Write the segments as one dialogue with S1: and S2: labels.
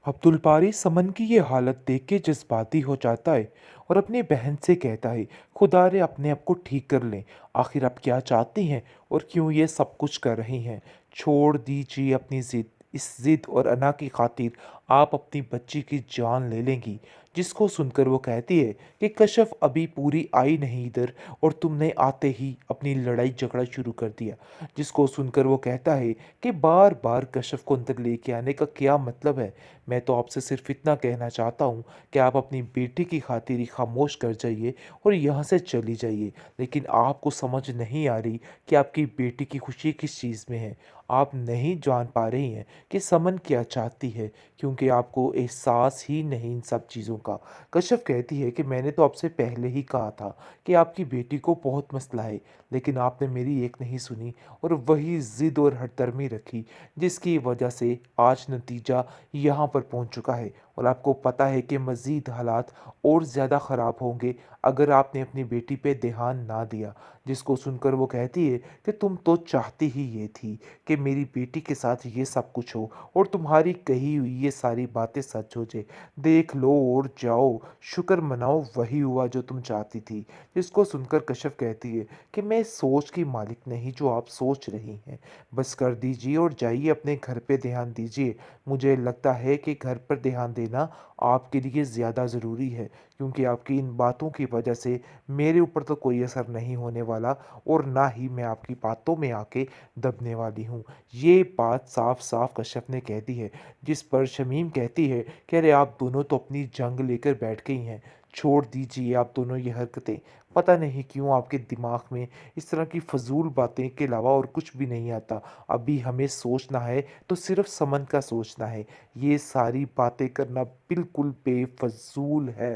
S1: अब्दुल बारी समन की ये हालत देख के जज्बाती हो जाता है और अपनी बहन से कहता है, खुदा रे अपने आप को ठीक कर लें। आखिर आप क्या चाहती हैं और क्यों ये सब कुछ कर रही हैं? छोड़ दीजिए अपनी जिद। इस जिद और अना की खातिर आप अपनी बच्ची की जान ले लेंगी। जिसको सुनकर वो कहती है कि कशफ अभी पूरी आई नहीं इधर और तुमने आते ही अपनी लड़ाई झगड़ा शुरू कर दिया। जिसको सुनकर वो कहता है कि बार बार कशफ को अंदर लेके आने का क्या मतलब है? मैं तो आपसे सिर्फ इतना कहना चाहता हूँ कि आप अपनी बेटी की खातिर ही खामोश कर जाइए और यहाँ से चली जाइए। लेकिन आपको समझ नहीं आ रही कि आपकी बेटी की खुशी किस चीज़ में है। आप नहीं जान पा रही हैं कि समन क्या चाहती है, क्योंकि आपको एहसास ही नहीं इन सब चीज़ों का। कश्यप कहती है कि मैंने तो आपसे पहले ही कहा था कि आपकी बेटी को बहुत मसला है, लेकिन आपने मेरी एक नहीं सुनी और वही ज़िद और हठधर्मी रखी, जिसकी वजह से आज नतीजा यहाँ पर पहुँच चुका है। और आपको पता है कि मज़ीद हालात और ज़्यादा ख़राब होंगे अगर आपने अपनी बेटी पे ध्यान ना दिया। जिसको सुनकर वो कहती है कि तुम तो चाहती ही ये थी कि मेरी बेटी के साथ ये सब कुछ हो और तुम्हारी कही हुई ये सारी बातें सच हो जाए। देख लो और जाओ, शुक्र मनाओ, वही हुआ जो तुम चाहती थी। जिसको सुनकर कश्यप कहती है कि मैं इस सोच की मालिक नहीं जो आप सोच रही हैं। बस कर दीजिए और जाइए अपने घर पे ध्यान दीजिए। मुझे लगता है कि घर पर ध्यान देना आपके लिए ज़्यादा ज़रूरी है, क्योंकि आपकी इन बातों की वजह से मेरे ऊपर तो कोई असर नहीं होने वाला और ना ही मैं आपकी बातों में आके दबने वाली हूँ। ये बात साफ साफ कश्यप ने कह दी है। जिस पर शमीम कहती है कि अरे आप दोनों तो अपनी जंग लेकर बैठ गई हैं। छोड़ दीजिए आप दोनों ये हरकतें। पता नहीं क्यों आपके दिमाग में इस तरह की फजूल बातें के अलावा और कुछ भी नहीं आता। अभी हमें सोचना है तो सिर्फ समन का सोचना है। ये सारी बातें करना बिल्कुल बेफजूल है।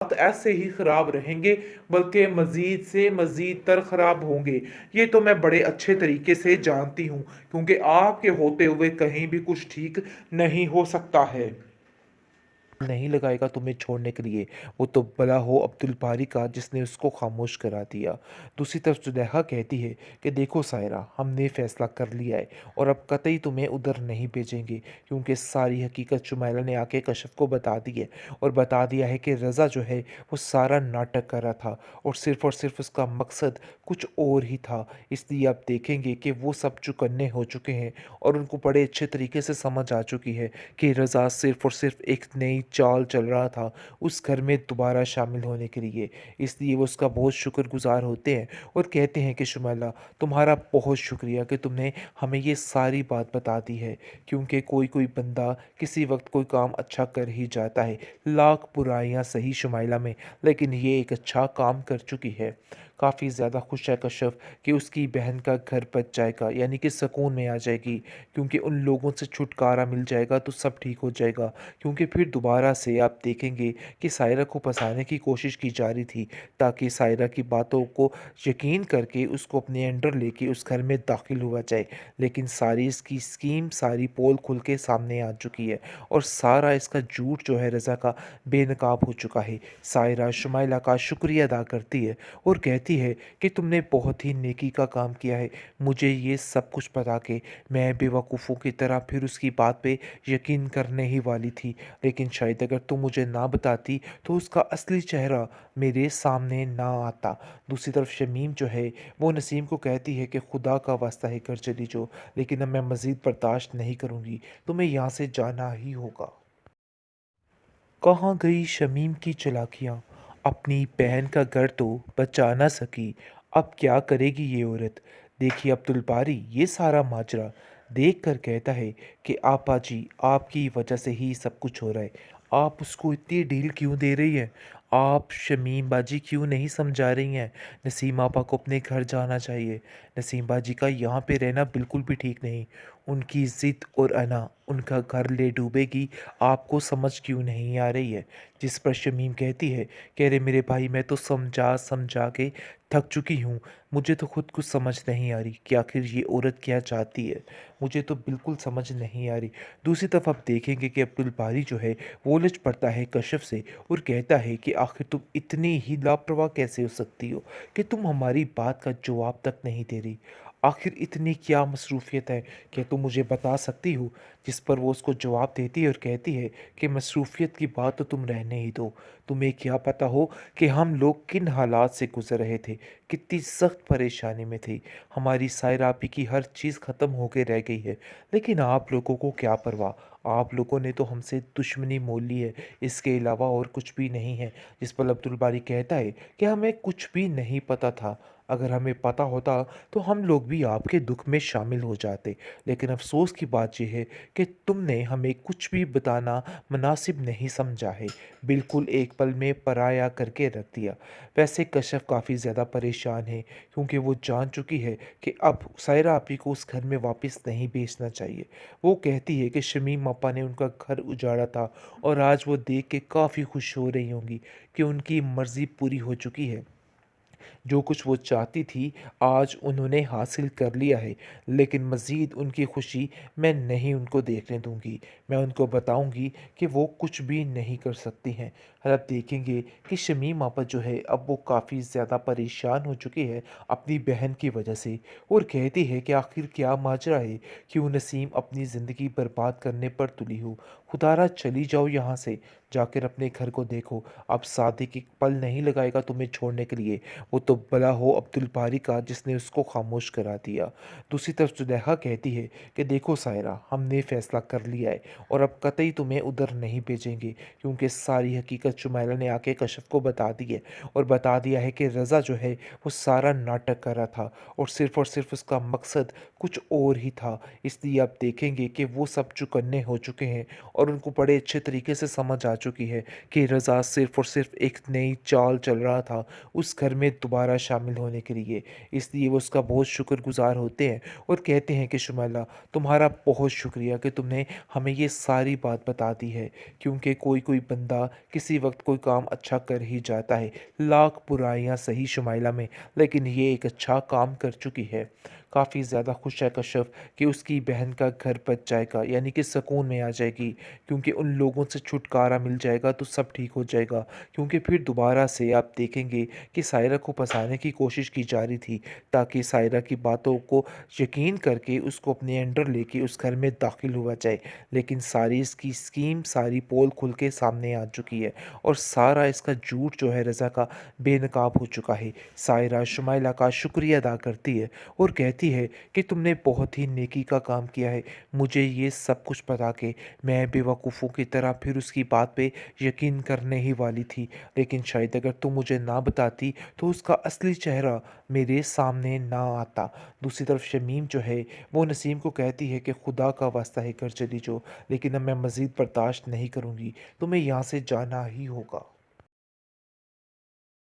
S1: हालात ऐसे ही खराब रहेंगे, बल्कि मजीद से मजीद तर खराब होंगे। ये तो मैं बड़े अच्छे तरीके से जानती हूँ, क्योंकि आपके होते हुए कहीं भी कुछ ठीक नहीं हो सकता है। नहीं लगाएगा तुम्हें छोड़ने के लिए। वो तो भला हो अब्दुल बारी का जिसने उसको खामोश करा दिया। दूसरी तरफ जुलेखा कहती है कि देखो सायरा, हमने फैसला कर लिया है और अब कतई तुम्हें उधर नहीं भेजेंगे, क्योंकि सारी हकीकत शुमाइला ने आके कशफ को बता दी है और बता दिया है कि रज़ा जो है वो सारा नाटक कर रहा था और सिर्फ उसका मकसद कुछ और ही था। इसलिए आप देखेंगे कि वो सब चुकन्ने हो चुके हैं और उनको बड़े अच्छे तरीके से समझ आ चुकी है कि रज़ा सिर्फ और सिर्फ एक नई चाल चल रहा था उस घर में दोबारा शामिल होने के लिए। इसलिए वो उसका बहुत शुक्रगुजार होते हैं और कहते हैं कि शुमाइला, तुम्हारा बहुत शुक्रिया कि तुमने हमें ये सारी बात बता दी है, क्योंकि कोई कोई बंदा किसी वक्त कोई काम अच्छा कर ही जाता है। लाख बुराइयां सही शुमाइला में, लेकिन ये एक अच्छा काम कर चुकी है। काफ़ी ज़्यादा खुश है कश्यप कि उसकी बहन का घर बच जाएगा, यानी कि सुकून में आ जाएगी, क्योंकि उन लोगों से छुटकारा मिल जाएगा तो सब ठीक हो जाएगा। क्योंकि फिर दोबारा से आप देखेंगे कि सायरा को फंसाने की कोशिश की जा रही थी, ताकि सायरा की बातों को यकीन करके उसको अपने अंडर लेके उस घर में दाखिल हुआ जाए। लेकिन सारी इसकी स्कीम, सारी पोल खुल के सामने आ चुकी है और सारा इसका झूठ जो है रज़ा का बेनकाब हो चुका है। सायरा शुमाइला का शुक्रिया अदा करती है और कहती है कि तुमने बहुत ही नेकी का काम किया है। मुझे ये सब कुछ बता के मैं बेवकूफ़ों की तरह फिर उसकी बात पे यकीन करने ही वाली थी, लेकिन शायद अगर तुम मुझे ना बताती तो उसका असली चेहरा मेरे सामने ना आता। दूसरी तरफ शमीम जो है वो नसीम को कहती है कि खुदा का वास्ता है कर चली जो, लेकिन अब मैं मज़ीद बर्दाश्त नहीं करूँगी, तुम्हें यहाँ से जाना ही होगा। कहाँ गई शमीम की चालाकियाँ? अपनी बहन का घर तो बचा ना सकी, अब क्या करेगी ये औरत? देखिए अब्दुल बारी ये सारा माजरा देख कर कहता है कि आपा जी, आपकी वजह से ही सब कुछ हो रहा है। आप उसको इतनी ढील क्यों दे रही हैं? आप शमीम बाजी क्यों नहीं समझा रही हैं? नसीम आपा को अपने घर जाना चाहिए। नसीम बाजी का यहाँ पे रहना बिल्कुल भी ठीक नहीं। उनकी ज़िद और अना उनका घर ले डूबेगी, आपको समझ क्यों नहीं आ रही है? जिस पर शमीम कहती है कि अरे मेरे भाई, मैं तो समझा समझा के थक चुकी हूँ। मुझे तो खुद कुछ समझ नहीं आ रही कि आखिर ये औरत क्या चाहती है। मुझे तो बिल्कुल समझ नहीं आ रही। दूसरी तरफ आप देखेंगे कि अब्दुल बारी जो है वो उलझ पड़ता है कश्यप से और कहता है कि आखिर तुम इतनी ही लापरवाह कैसे हो सकती हो कि तुम हमारी बात का जवाब तक नहीं दे रही। आखिर इतनी क्या मसरूफ़ियत है, क्या तुम मुझे बता सकती हो? जिस पर वो उसको जवाब देती है और कहती है कि मसरूफ़ियत की बात तो तुम रहने ही दो। तुम्हें क्या पता हो कि हम लोग किन हालात से गुज़र रहे थे, कितनी सख्त परेशानी में थे। हमारी सायरा आपी की हर चीज़ ख़त्म होके रह गई है, लेकिन आप लोगों को क्या परवाह? आप लोगों ने तो हमसे दुश्मनी मोल ली है, इसके अलावा और कुछ भी नहीं है। जिस पर अब्दुल बारी कहता है कि हमें कुछ भी नहीं पता था। अगर हमें पता होता तो हम लोग भी आपके दुख में शामिल हो जाते। लेकिन अफ़सोस की बात ये है कि तुमने हमें कुछ भी बताना मुनासिब नहीं समझा है। बिल्कुल एक पल में पराया करके रख दिया। वैसे कशफ काफ़ी ज़्यादा परेशान है, क्योंकि वो जान चुकी है कि अब सायरा आपी को उस घर में वापस नहीं भेजना चाहिए। वो कहती है कि शमीम अपा ने उनका घर उजाड़ा था और आज वो देख के काफ़ी खुश हो रही होंगी कि उनकी मर्ज़ी पूरी हो चुकी है। जो कुछ वो चाहती थी आज उन्होंने हासिल कर लिया है, लेकिन मज़ीद उनकी खुशी मैं नहीं उनको देखने दूंगी। मैं उनको बताऊंगी कि वो कुछ भी नहीं कर सकती हैं। और अब देखेंगे कि शमीम आपा जो है अब वो काफ़ी ज़्यादा परेशान हो चुकी है अपनी बहन की वजह से, और कहती है कि आखिर क्या माजरा है, क्यों नसीम अपनी ज़िंदगी बर्बाद करने पर तुली हो। खुदारा चली जाओ यहाँ से, जाकर अपने घर को देखो। अब सादिक एक पल नहीं लगाएगा तुम्हें छोड़ने के लिए। वो तो भला हो अब्दुल बारी का जिसने उसको खामोश करा दिया। दूसरी तरफ जुलेखा कहती है कि देखो सायरा, हमने फ़ैसला कर लिया है और अब कतई तुम्हें उधर नहीं भेजेंगे, क्योंकि सारी हकीकत शुमैला ने आके कशफ को बता दी है और बता दिया है कि रज़ा जो है वो सारा नाटक कर रहा था और सिर्फ उसका मकसद कुछ और ही था। इसलिए अब देखेंगे कि वो सब चुकन्ने हो चुके हैं और उनको बड़े अच्छे तरीके से समझ आ चुकी है कि रज़ा सिर्फ और सिर्फ एक नई चाल चल रहा था उस घर में दोबारा शामिल होने के लिए। इसलिए वो उसका बहुत शुक्रगुज़ार होते हैं और कहते हैं कि शुमैला, तुम्हारा बहुत शुक्रिया कि तुमने हमें ये सारी बात बता दी है, क्योंकि कोई कोई बंदा किसी वक्त कोई काम अच्छा कर ही जाता है, लाख बुराइयां सही शुमैला में, लेकिन ये एक अच्छा काम कर चुकी है। काफ़ी ज़्यादा खुश है कश्यप कि उसकी बहन का घर बच जाएगा, यानी कि सुकून में आ जाएगी, क्योंकि उन लोगों से छुटकारा मिल जाएगा तो सब ठीक हो जाएगा। क्योंकि फिर दोबारा से आप देखेंगे कि सायरा को फंसाने की कोशिश की जा रही थी, ताकि सायरा की बातों को यकीन करके उसको अपने अंडर लेके उस घर में दाखिल हुआ जाए। लेकिन सारी इसकी स्कीम, सारी पोल खुल के सामने आ चुकी है और सारा इसका झूठ जो है रज़ा का बेनकाब हो चुका है। सायरा शुमाइला का शुक्रिया अदा करती है और कहती है कि तुमने बहुत ही नेकी का काम किया है मुझे ये सब कुछ बता के। मैं बेवकूफ़ों की तरह फिर उसकी बात पे यकीन करने ही वाली थी, लेकिन शायद अगर तुम मुझे ना बताती तो उसका असली चेहरा मेरे सामने ना आता। दूसरी तरफ शमीम जो है वो नसीम को कहती है कि खुदा का वास्ता है घर चली जाओ, लेकिन अब मैं मज़ीद बर्दाश्त नहीं करूँगी, तुम्हें यहाँ से जाना ही होगा।